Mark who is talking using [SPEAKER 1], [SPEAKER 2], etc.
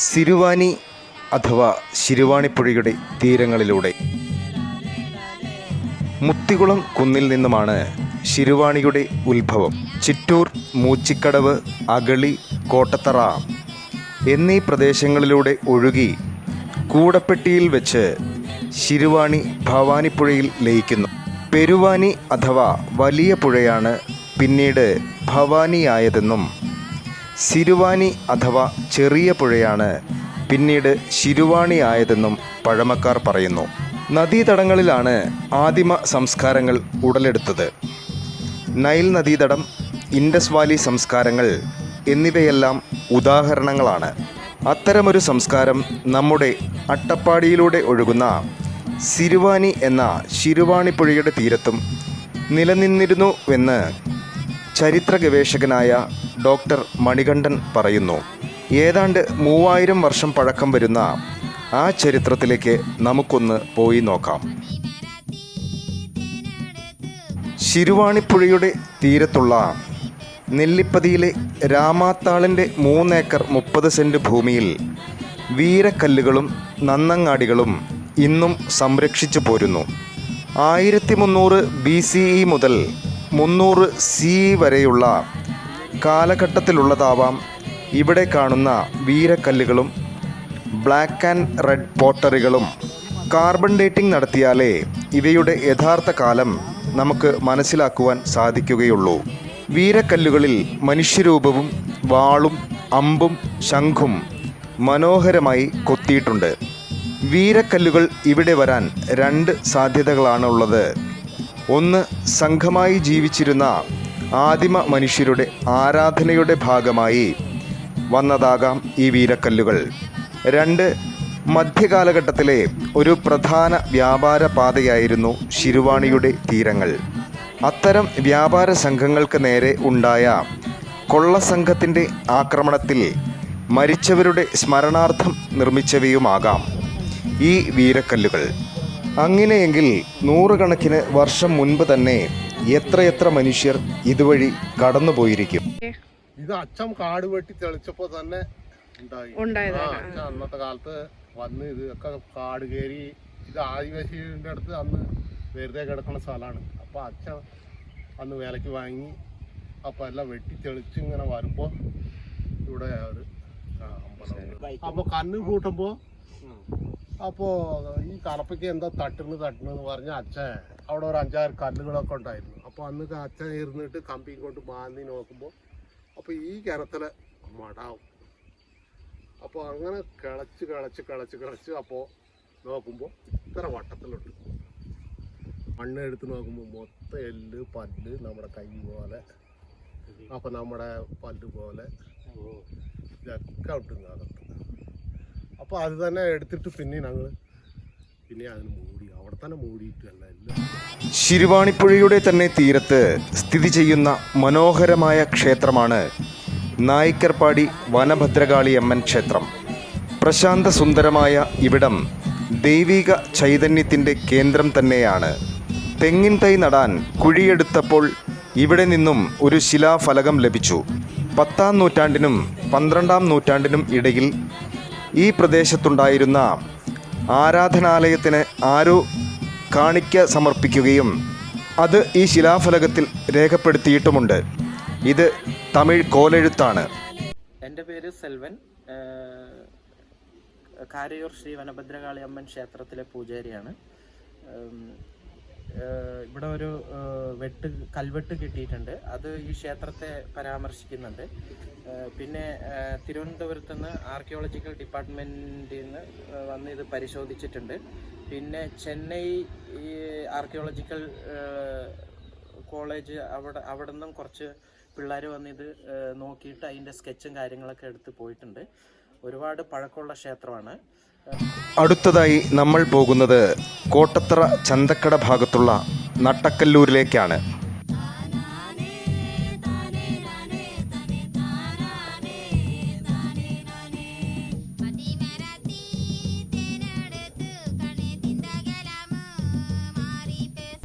[SPEAKER 1] സിരുവാനി അഥവാ ശിരുവാണിപ്പുഴയുടെ തീരങ്ങളിലൂടെ മുത്തികുളം കുന്നിൽ നിന്നുമാണ് ശിരുവാണിയുടെ ഉത്ഭവം. ചിറ്റൂർ, മൂച്ചിക്കടവ്, അഗളി, കോട്ടത്തറ എന്നീ പ്രദേശങ്ങളിലൂടെ ഒഴുകി കൂടപ്പെട്ടിയിൽ വെച്ച് ശിരുവാണി ഭവാനിപ്പുഴയിൽ ലയിക്കുന്നു. പെരുവാനി അഥവാ വലിയ പുഴയാണ് പിന്നീട് ഭവാനിയായതെന്നും സിരുവാനി അഥവാ ചെറിയ പുഴയാണ് പിന്നീട് ശിരുവാണിയായതെന്നും പഴമക്കാർ പറയുന്നു. നദീതടങ്ങളിലാണ് ആദിമ സംസ്കാരങ്ങൾ ഉടലെടുത്തത്. നൈൽ നദീതടം, ഇൻഡസ് വാലി സംസ്കാരങ്ങൾ എന്നിവയെല്ലാം ഉദാഹരണങ്ങളാണ്. അത്തരമൊരു സംസ്കാരം നമ്മുടെ അട്ടപ്പാടിയിലൂടെ ഒഴുകുന്ന സിരുവാനി എന്ന ശിരുവാണിപ്പുഴയുടെ തീരത്തും നിലനിന്നിരുന്നുവെന്ന് ചരിത്ര ഗവേഷകനായ ഡോക്ടർ മണികണ്ഠൻ പറയുന്നു. ഏതാണ്ട് 3000 വർഷം പഴക്കം വരുന്ന ആ ചരിത്രത്തിലേക്ക് നമുക്കൊന്ന് പോയി നോക്കാം. ശിരുവാണിപ്പുഴയുടെ തീരത്തുള്ള നെല്ലിപ്പതിയിലെ രാമാത്താളിൻ്റെ 3 ഏക്കർ 30 സെൻറ്റ് ഭൂമിയിൽ വീരക്കല്ലുകളും നന്നങ്ങാടികളും ഇന്നും സംരക്ഷിച്ചു പോരുന്നു. 1300 BCE മുതൽ 300 CE വരെയുള്ള കാലഘട്ടത്തിലുള്ളതാവാം ഇവിടെ കാണുന്ന വീരക്കല്ലുകളും ബ്ലാക്ക് ആൻഡ് റെഡ് പോട്ടറികളും. കാർബൺ ഡേറ്റിംഗ് നടത്തിയാലേ ഇവയുടെ യഥാർത്ഥ കാലം നമുക്ക് മനസ്സിലാക്കുവാൻ സാധിക്കുകയുള്ളൂ. വീരക്കല്ലുകളിൽ മനുഷ്യരൂപവും വാളും അമ്പും ശംഖും മനോഹരമായി കൊത്തിയിട്ടുണ്ട്. വീരക്കല്ലുകൾ ഇവിടെ വരാൻ 2 സാധ്യതകളാണുള്ളത്. ഒന്ന്, സംഘമായി ജീവിച്ചിരുന്ന ആദിമ മനുഷ്യരുടെ ആരാധനയുടെ ഭാഗമായി വന്നതാകാം ഈ വീരക്കല്ലുകൾ. 2, മധ്യകാലഘട്ടത്തിലെ ഒരു പ്രധാന വ്യാപാര പാതയായിരുന്നു ശിരുവാണിയുടെ തീരങ്ങൾ. അത്തരം വ്യാപാര സംഘങ്ങൾക്ക് നേരെ ഉണ്ടായ കൊള്ളസംഘത്തിൻ്റെ ആക്രമണത്തിൽ മരിച്ചവരുടെ സ്മരണാർത്ഥം നിർമ്മിച്ചവയുമാകാം ഈ വീരക്കല്ലുകൾ. അങ്ങനെയെങ്കിൽ 100 കണക്കിന് വർഷം മുൻപ് തന്നെ എത്രയെത്ര മനുഷ്യർ ഇതുവഴി കടന്നുപോയിരിക്കും.
[SPEAKER 2] ഇത് അച്ഛൻ കാട് വെട്ടി തെളിച്ചപ്പോ തന്നെ അന്നത്തെ കാലത്ത് വന്ന് ഇതൊക്കെ കാട് കയറി. ഇത് ആദിവാസിയുടെ അടുത്ത് അന്ന് വെറുതെ കിടക്കുന്ന സ്ഥലമാണ്. അപ്പൊ അച്ഛൻ അന്ന് വിലക്ക് വാങ്ങി അപ്പൊ എല്ലാം വെട്ടി തെളിച്ച് ഇങ്ങനെ വരുമ്പോ ഇവിടെ ഒരു അമ്പലം. അപ്പൊ കണ്ണ് കൂട്ടുമ്പോ അപ്പോ ഈ കലപ്പയ്ക്ക് എന്താ തട്ടുന്നു പറഞ്ഞ അച്ഛൻ അവിടെ ഒരു 5-6 കല്ലുകളൊക്കെ ഉണ്ടായിരുന്നു. അപ്പൊ അന്ന് അച്ഛൻ ഇരുന്നിട്ട് കമ്പിയും കൊണ്ട് മാന്തി നോക്കുമ്പോ അപ്പൊ ഈ കിണത്തില് മടാവും. അപ്പോൾ അങ്ങനെ കിളച്ച് അപ്പോൾ നോക്കുമ്പോൾ ഇത്ര വട്ടത്തിലുണ്ട്. മണ്ണ് എടുത്ത് നോക്കുമ്പോൾ മൊത്തം എല്ല് പല്ല് നമ്മുടെ കൈ പോലെ, അപ്പം നമ്മുടെ പല്ല് പോലെ ഇതൊക്കെ ഉണ്ട് അകത്ത്. അപ്പോൾ അത് തന്നെ എടുത്തിട്ട് പിന്നെ അതിന് മൂടി, അവിടെ തന്നെ മൂടിയിട്ടല്ല എല്ലാം.
[SPEAKER 1] ശിരുവാണിപ്പുഴയുടെ തന്നെ തീരത്ത് സ്ഥിതി ചെയ്യുന്ന മനോഹരമായ ക്ഷേത്രമാണ് നായിക്കർപാടി വനഭദ്രകാളിയമ്മൻ ക്ഷേത്രം. പ്രശാന്ത സുന്ദരമായ ഇവിടം ദൈവിക ചൈതന്യത്തിൻ്റെ കേന്ദ്രം തന്നെയാണ്. തെങ്ങിൻ തൈ നടാൻ കുഴിയെടുത്തപ്പോൾ ഇവിടെ നിന്നും ഒരു ശിലാഫലകം ലഭിച്ചു. 10-ാം നൂറ്റാണ്ടിനും 12-ാം നൂറ്റാണ്ടിനും ഇടയിൽ ഈ പ്രദേശത്തുണ്ടായിരുന്ന ആരാധനാലയത്തിന് ആരോ കാണിക്ക സമർപ്പിക്കുകയും അത് ഈ ശിലാഫലകത്തിൽ രേഖപ്പെടുത്തിയിട്ടുമുണ്ട്. ഇത് തമിഴ് കോലെഴുത്താണ്.
[SPEAKER 3] എൻ്റെ പേര് സെൽവൻ. കാരയൂർ ശ്രീ വനഭദ്രകാളി അമ്മൻ ക്ഷേത്രത്തിലെ പൂജാരിയാണ്. ഇവിടെ ഒരു കൽവെട്ട് കിട്ടിയിട്ടുണ്ട്. അത് ഈ ക്ഷേത്രത്തെ പരാമർശിക്കുന്നുണ്ട്. പിന്നെ തിരുവനന്തപുരത്ത് നിന്ന് ആർക്കിയോളജിക്കൽ ഡിപ്പാർട്ട്മെൻറ്റിൽ നിന്ന് വന്ന് ഇത് പരിശോധിച്ചിട്ടുണ്ട്. പിന്നെ ചെന്നൈ ആർക്കിയോളജിക്കൽ കോളേജ് അവിടെ നിന്നും കുറച്ച് പിള്ളേർ വന്ന് ഇത് നോക്കിയിട്ട് അതിൻ്റെ സ്കെച്ചും കാര്യങ്ങളൊക്കെ എടുത്ത് പോയിട്ടുണ്ട്. ഒരുപാട് പഴക്കമുള്ള ക്ഷേത്രമാണ്.
[SPEAKER 1] അടുത്തതായി നമ്മൾ പോകുന്നത് കോട്ടത്തറ ചന്തക്കട ഭാഗത്തുള്ള നട്ടക്കല്ലൂരിലേക്കാണ്.